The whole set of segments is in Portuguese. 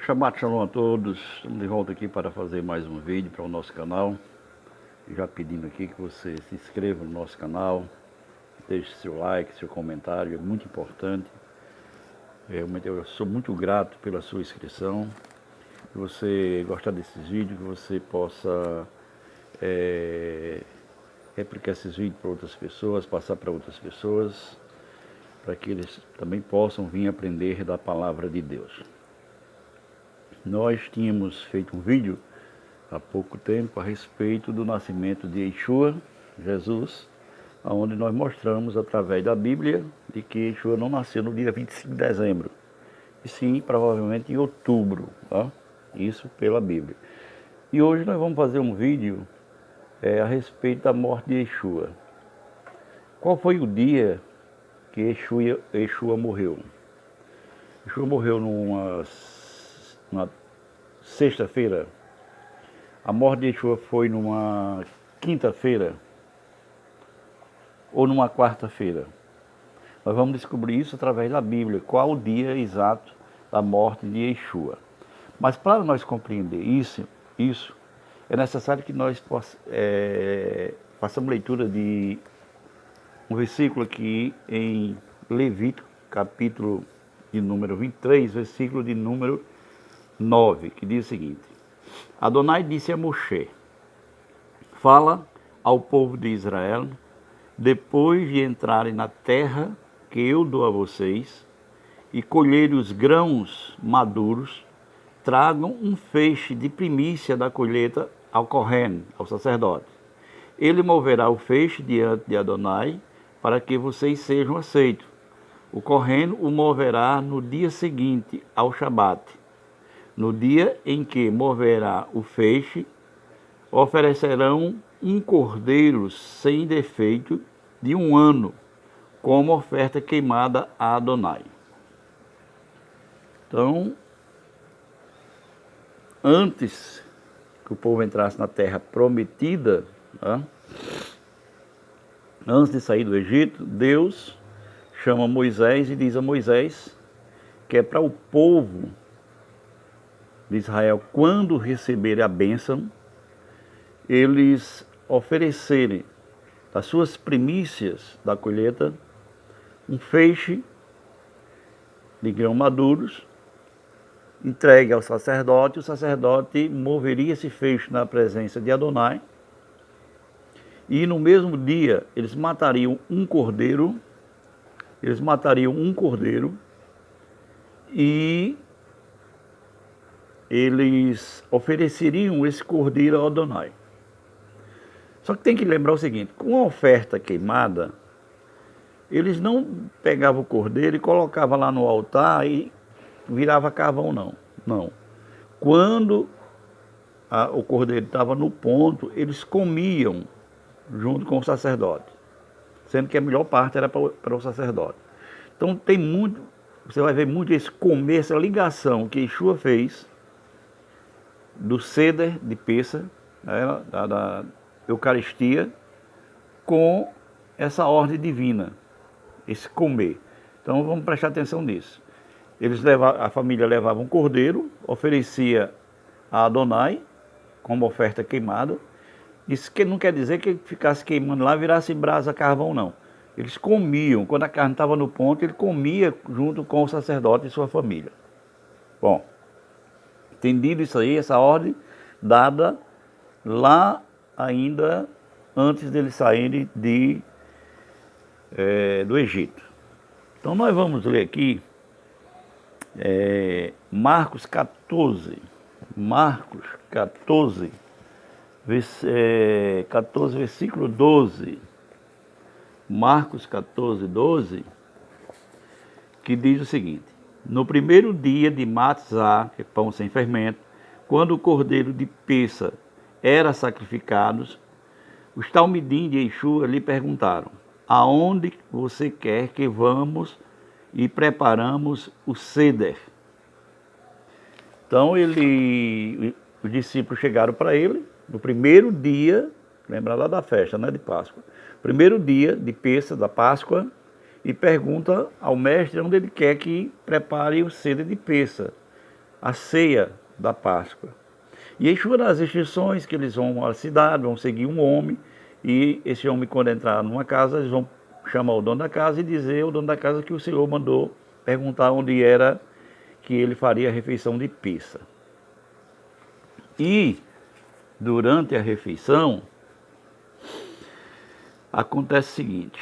Shabbat Shalom a todos, estamos de volta aqui para fazer mais um vídeo para o nosso canal. Já pedindo aqui que você se inscreva no nosso canal, deixe seu like, seu comentário, é muito importante. Realmente eu sou muito grato pela sua inscrição. Se você gostar desses vídeos, que você possa replicar esses vídeos para outras pessoas, passar para outras pessoas, para que eles também possam vir aprender da palavra de Deus. Nós tínhamos feito um vídeo há pouco tempo a respeito do nascimento de Yeshua, Jesus, onde nós mostramos através da Bíblia de que Yeshua não nasceu no dia 25 de dezembro, e sim provavelmente em outubro, tá? Isso pela Bíblia. E hoje nós vamos fazer um vídeo a respeito da morte de Yeshua. Qual foi o dia que Yeshua morreu? Yeshua morreu numa sexta-feira. A morte de Yeshua foi numa quinta-feira ou numa quarta-feira. Nós vamos descobrir isso através da Bíblia, qual o dia exato da morte de Yeshua. Mas para nós compreender isso é necessário que nós façamos leitura de um versículo aqui em Levítico, capítulo de número 23, versículo de número 9, que diz o seguinte: Adonai disse a Moshe: fala ao povo de Israel, depois de entrarem na terra que eu dou a vocês, e colherem os grãos maduros, tragam um feixe de primícia da colheita ao Kohen, ao sacerdote. Ele moverá o feixe diante de Adonai, para que vocês sejam aceitos. O Kohen o moverá no dia seguinte ao Shabat. No dia em que moverá o feixe, oferecerão um cordeiro sem defeito de 1 ano, como oferta queimada a Adonai. Então, antes que o povo entrasse na terra prometida, antes de sair do Egito, Deus chama Moisés e diz a Moisés que é para o povo de Israel, quando receberem a bênção, eles oferecerem as suas primícias da colheita, um feixe de grãos maduros, entregue ao sacerdote. O sacerdote moveria esse feixe na presença de Adonai, e no mesmo dia eles matariam um cordeiro, e eles ofereceriam esse cordeiro a Adonai. Só que tem que lembrar o seguinte: com a oferta queimada, eles não pegavam o cordeiro e colocavam lá no altar e virava carvão, não. Quando o cordeiro estava no ponto, eles comiam junto com o sacerdote, sendo que a melhor parte era para o sacerdote. Então você vai ver muito esse comer, essa ligação que Yeshua fez do Seder de Pêssar, da Eucaristia, com essa ordem divina, esse comer. Então vamos prestar atenção nisso. A família levava um cordeiro, oferecia a Adonai como oferta queimada. Isso que não quer dizer que ficasse queimando lá, virasse brasa, carvão, não. Eles comiam, quando a carne estava no ponto, ele comia junto com o sacerdote e sua família. Bom, entendido isso aí, essa ordem dada lá ainda antes deles saírem do Egito. Então nós vamos ler aqui Marcos 14, versículo 12. Marcos 14, 12, que diz o seguinte: no primeiro dia de Matzah, que é pão sem fermento, quando o cordeiro de Pêssar era sacrificado, os talmidim de Yeshua lhe perguntaram: aonde você quer que vamos e preparamos o Seder? Então os discípulos chegaram para ele no primeiro dia, lembra lá da festa, né, de Páscoa, primeiro dia de Pêssar, da Páscoa, e pergunta ao mestre onde ele quer que prepare o Seder de Pêssar. a ceia da Páscoa. E Yeshua dá as instruções que eles vão à cidade, vão seguir um homem, e esse homem, quando entrar numa casa, eles vão chamar o dono da casa e dizer ao dono da casa que o Senhor mandou perguntar onde era que ele faria a refeição de Pissa. E durante a refeição acontece o seguinte,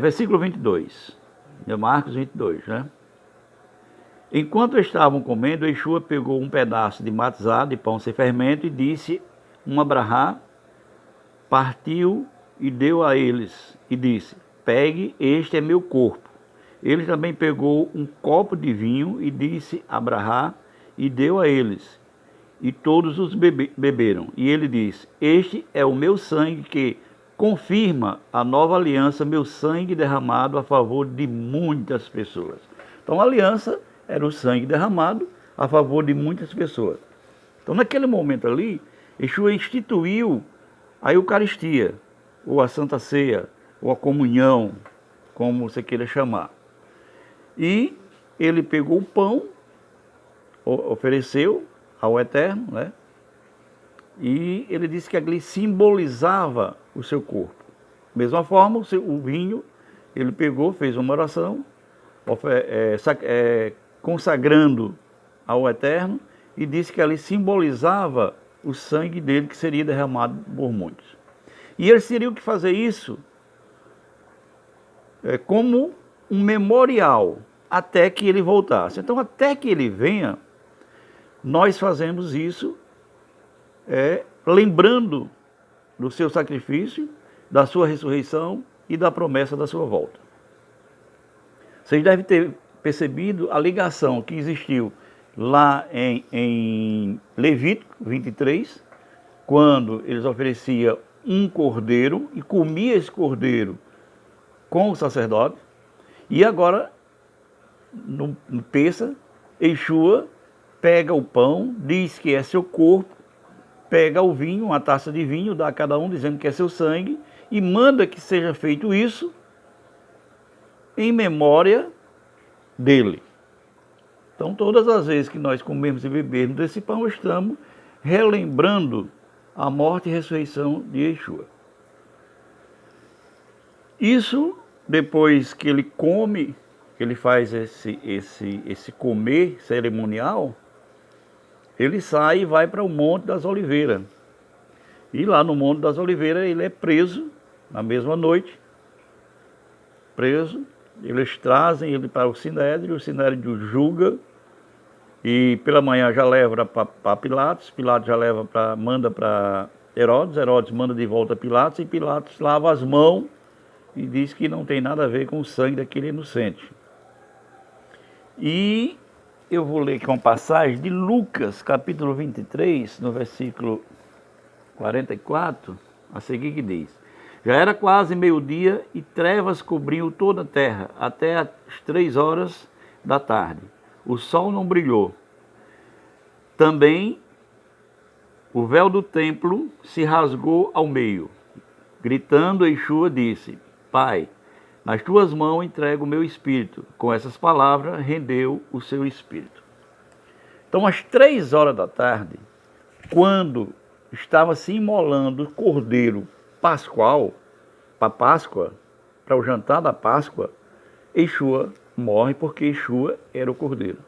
versículo 22, de Marcos 22, né? Enquanto estavam comendo, Yeshua pegou um pedaço de matzá, de pão sem fermento, e disse uma brahá, partiu e deu a eles, e disse, pegue, este é meu corpo. Ele também pegou um copo de vinho e disse a brahá, e deu a eles, e todos os beberam. E ele disse, este é o meu sangue que confirma a nova aliança, meu sangue derramado a favor de muitas pessoas. Então a aliança era o sangue derramado a favor de muitas pessoas. Então naquele momento ali, Yeshua instituiu a Eucaristia, ou a Santa Ceia, ou a comunhão, como você queira chamar. E ele pegou o pão, ofereceu ao Eterno, né? E ele disse que ali simbolizava o seu corpo. Da mesma forma, o vinho, ele pegou, fez uma oração, consagrando ao Eterno, e disse que ali simbolizava o sangue dele que seria derramado por muitos. E eles teriam que fazer isso como um memorial até que ele voltasse. Então, até que ele venha, nós fazemos isso lembrando do seu sacrifício, da sua ressurreição e da promessa da sua volta. Vocês devem ter percebido a ligação que existiu lá em Levítico 23, quando eles ofereciam um cordeiro e comia esse cordeiro com o sacerdote, e agora, no Pêssar, Yeshua pega o pão, diz que é seu corpo, pega o vinho, uma taça de vinho, dá a cada um dizendo que é seu sangue, e manda que seja feito isso em memória dele. Então, todas as vezes que nós comemos e bebemos desse pão, estamos relembrando a morte e ressurreição de Yeshua. Isso, depois que ele come, que ele faz esse comer cerimonial, ele sai e vai para o Monte das Oliveiras. E lá no Monte das Oliveiras ele é preso, na mesma noite, preso. Eles trazem ele para o Sinédrio julga, e pela manhã já leva para Pilatos, Pilatos já manda para Herodes, Herodes manda de volta a Pilatos, e Pilatos lava as mãos e diz que não tem nada a ver com o sangue daquele inocente. E eu vou ler aqui uma passagem de Lucas, capítulo 23, no versículo 44, a seguir que diz: já era quase meio-dia e trevas cobriam toda a terra, até as 3 horas da tarde. O sol não brilhou. Também o véu do templo se rasgou ao meio. Gritando, Yeshua disse: Pai, nas tuas mãos entrego o meu espírito. Com essas palavras, rendeu o seu espírito. Então, às 3 horas da tarde, quando estava se imolando o cordeiro pascual, para Páscoa, para o jantar da Páscoa, Yeshua morre, porque Yeshua era o cordeiro.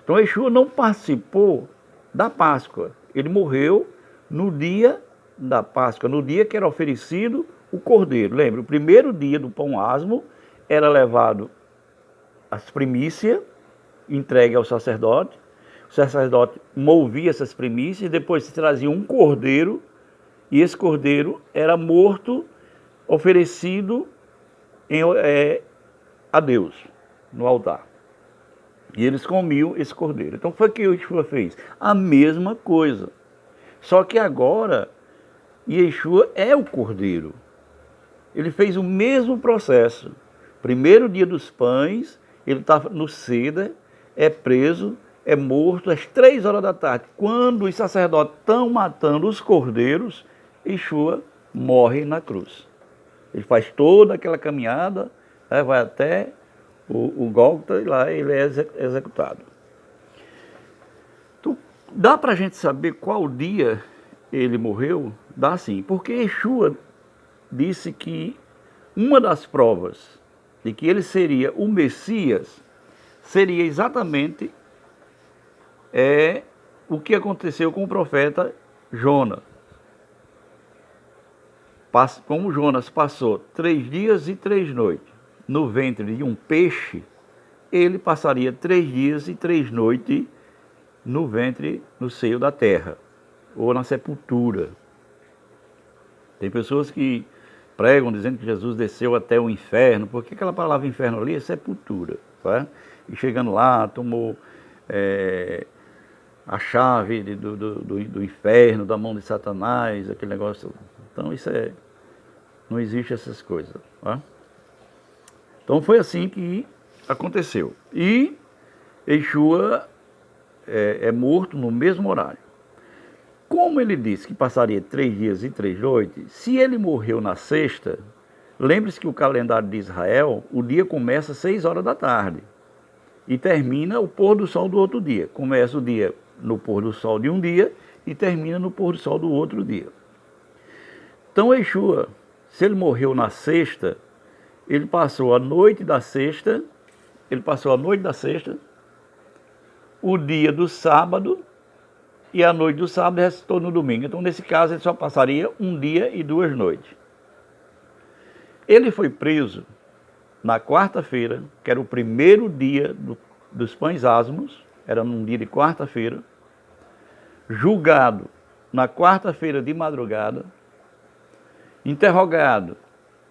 Então, Yeshua não participou da Páscoa. Ele morreu no dia da Páscoa, no dia que era oferecido o cordeiro. Lembra, o primeiro dia do pão asmo era levado as primícias, entregue ao sacerdote. O sacerdote movia essas primícias, e depois se trazia um cordeiro, e esse cordeiro era morto, oferecido a Deus no altar. E eles comiam esse cordeiro. Então, foi o que Yeshua fez? A mesma coisa. Só que agora, Yeshua é o cordeiro. Ele fez o mesmo processo. Primeiro dia dos pães, ele está no Cedar, é preso, é morto às 3 horas da tarde. Quando os sacerdotes estão matando os cordeiros, Yeshua morre na cruz. Ele faz toda aquela caminhada, vai até o Gólgota, e lá ele é executado. Então, dá para a gente saber qual dia ele morreu? Dá sim, porque Yeshua disse que uma das provas de que ele seria o Messias seria exatamente o que aconteceu com o profeta Jonas. Como Jonas passou 3 dias e 3 noites no ventre de um peixe, ele passaria 3 dias e 3 noites no ventre, no seio da terra, ou na sepultura. Tem pessoas que pregam dizendo que Jesus desceu até o inferno, porque aquela palavra inferno ali é sepultura. Tá? E chegando lá, tomou a chave do inferno, da mão de Satanás, aquele negócio. Então isso não existe essas coisas. Tá? Então foi assim que aconteceu. E Yeshua é morto no mesmo horário. Como ele disse que passaria 3 dias e 3 noites, se ele morreu na sexta, lembre-se que o calendário de Israel, o dia começa às 6 horas da tarde e termina o pôr do sol do outro dia. Começa o dia no pôr do sol de um dia e termina no pôr do sol do outro dia. Então Yeshua, se ele morreu na sexta, ele passou a noite da sexta, o dia do sábado e a noite do sábado restou no domingo. Então, nesse caso, ele só passaria um dia e 2 noites. Ele foi preso na quarta-feira, que era o primeiro dia dos pães asmos, era num dia de quarta-feira, julgado na quarta-feira de madrugada, interrogado,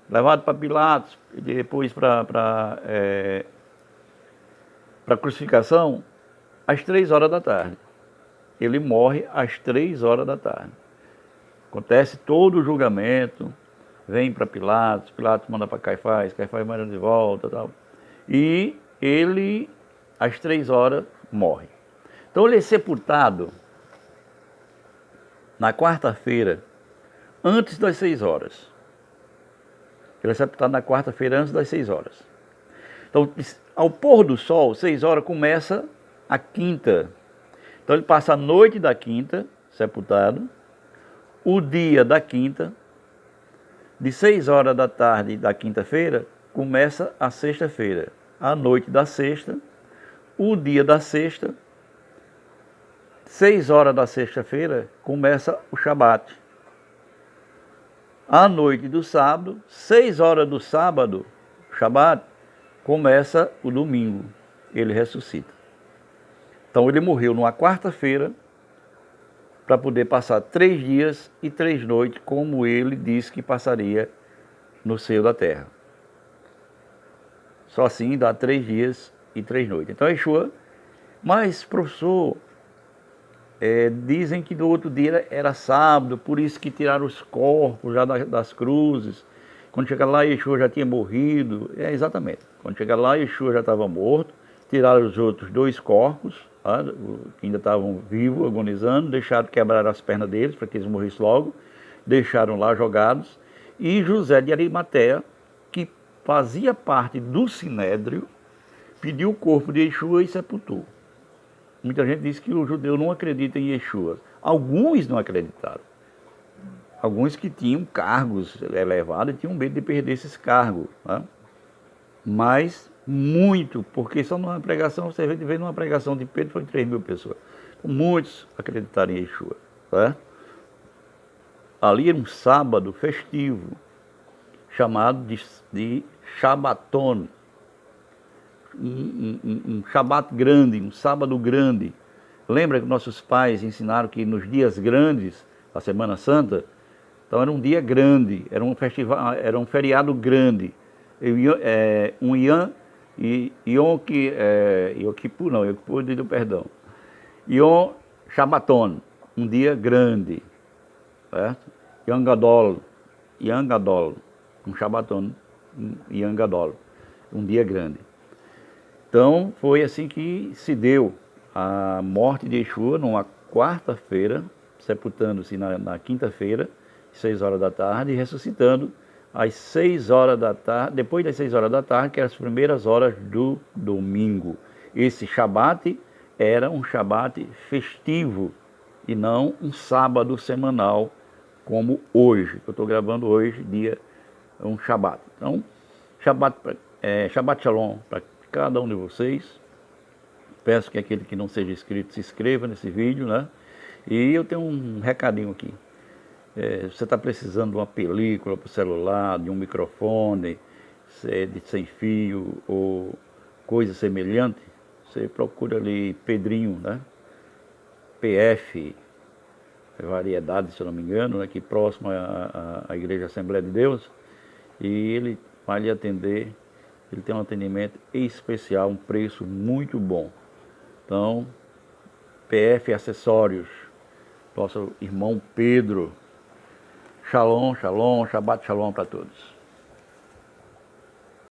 levado para Pilatos, e depois para crucificação, às 3 horas da tarde. Ele morre às 3 horas da tarde. Acontece todo o julgamento, vem para Pilatos, Pilatos manda para Caifás, Caifás manda de volta, tal. E ele, às 3 horas, morre. Então ele é sepultado na quarta-feira, antes das 6 horas. Ele é sepultado na quarta-feira, antes das 6 horas. Então, ao pôr do sol, 6 horas, começa a quinta. Então ele passa a noite da quinta, sepultado, o dia da quinta, de 6 horas da tarde da quinta-feira, começa a sexta-feira. A noite da sexta, o dia da sexta, 6 horas da sexta-feira, começa o Shabat. A noite do sábado, 6 horas do sábado, Shabat, começa o domingo. Ele ressuscita. Então ele morreu numa quarta-feira para poder passar 3 dias e 3 noites, como ele disse que passaria no seio da terra. Só assim dá 3 dias e 3 noites. Então Yeshua, mas professor, dizem que no outro dia era sábado, por isso que tiraram os corpos já das cruzes. Quando chega lá, Yeshua já tinha morrido. Exatamente. Quando chega lá, Yeshua já estava morto. Tiraram os outros 2 corpos, que ainda estavam vivos, agonizando, deixaram quebrar as pernas deles para que eles morressem logo, deixaram lá jogados, e José de Arimateia, que fazia parte do Sinédrio, pediu o corpo de Yeshua e sepultou. Muita gente diz que o judeu não acredita em Yeshua. Alguns não acreditaram. Alguns que tinham cargos elevados tinham medo de perder esses cargos. Né? Mas muito, porque só numa pregação, você vê numa pregação de Pedro, foi 3.000 pessoas. Muitos acreditaram em Yeshua. Tá? Ali era um sábado festivo, chamado de Shabaton. Um Shabat grande, um sábado grande. Lembra que nossos pais ensinaram que nos dias grandes, a Semana Santa, então era um dia grande, era um festival, era um feriado grande. Yom Kippur, perdão. Yom Shabaton, um dia grande, certo? Yom Gadol, um Shabaton, Yom Gadol, um dia grande. Então foi assim que se deu a morte de Yeshua numa quarta-feira, sepultando-se na quinta-feira, 6 horas da tarde, e ressuscitando às 6 horas da tarde, depois das 6 horas da tarde, que eram as primeiras horas do domingo. Esse Shabat era um Shabat festivo e não um sábado semanal como hoje. Eu estou gravando hoje, um Shabat. Então, Shabbat Shalom para cada um de vocês. Peço que aquele que não seja inscrito se inscreva nesse vídeo, né? E eu tenho um recadinho aqui. Você está precisando de uma película para o celular, de um microfone, de sem fio ou coisa semelhante, você procura ali Pedrinho, né? PF Variedade, se eu não me engano, aqui próximo à Igreja Assembleia de Deus, e ele vai lhe atender. Ele tem um atendimento especial, um preço muito bom. Então, PF Acessórios, nosso irmão Pedro. Shalom, shalom, Shabbat shalom para todos.